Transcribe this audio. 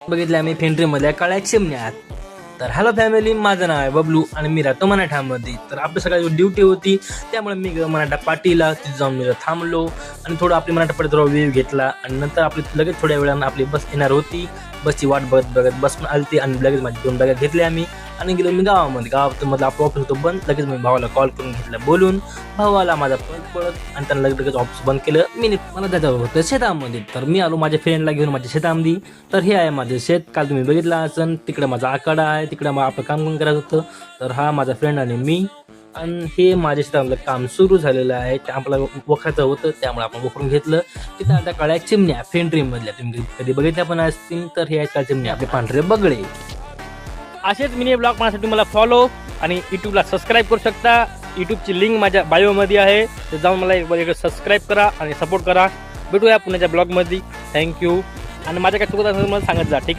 बघितले आम्ही फेंड्रीमधल्या काळ्या चिमण्यात. तर हॅलो फॅमिली, माझं नाव आहे बबलू आणि मी राहतो मराठामध्ये. तर आपली सकाळची ड्युटी होती, त्यामुळे मी मराठा पाटीला तिथे जाऊन मी थांबलो आणि थोडं आपली मराठा पाटी थोडा वेळ घेतला आणि नंतर आपली लगेच थोड्या वेळानं आपली बस येणार होती. बसची वाट बघत बस पण आली आणि लगेच माझी 2 बॅगा घेतल्या आम्ही आणि गेलो मी गावामध्ये. गावात आपलं ऑफिस होतं बंद. लगेच मी भावाला कॉल करून घेतला बोलून. भाऊ आला माझा पळत आणि त्यानं लगेच ऑफिस बंद केलं. मला जायचं होतं शेतामध्ये. तर मी आलो माझ्या फ्रेंडला घेऊन माझ्या शेतामध्ये. तर हे आहे माझं शेत. काल तुम्ही बघितलं असन. तिकडे माझा आकडा आहे, तिकडे मग आपलं काम करायचं होतं. तर हा माझा फ्रेंड आणि मी. आणि हे माझ्या शेतामधलं काम सुरू झालेलं आहे. ते आपल्याला वखराचं होतं, त्यामुळे आपण वखरून घेतलं. तिथं आता काळ्या चिमण्या फेंड्रीमधल्या तुम्ही कधी बघितल्या पण असतील. तर हे काळ्या चिमण्या आपले पांढरे बगळे. असेच मिनी ब्लॉग पाहण्यासाठी मला फॉलो आणि यूट्यूबला सबस्क्राईब करू शकता. यूट्यूबची लिंक माझ्या बायोमध्ये आहे, तर जाऊन मला एक सबस्क्राईब करा आणि सपोर्ट करा. भेटूया पुण्याच्या ब्लॉगमध्ये. थँक्यू. आणि माझ्या काय चुकत असेल मला सांगत जा, ठीक.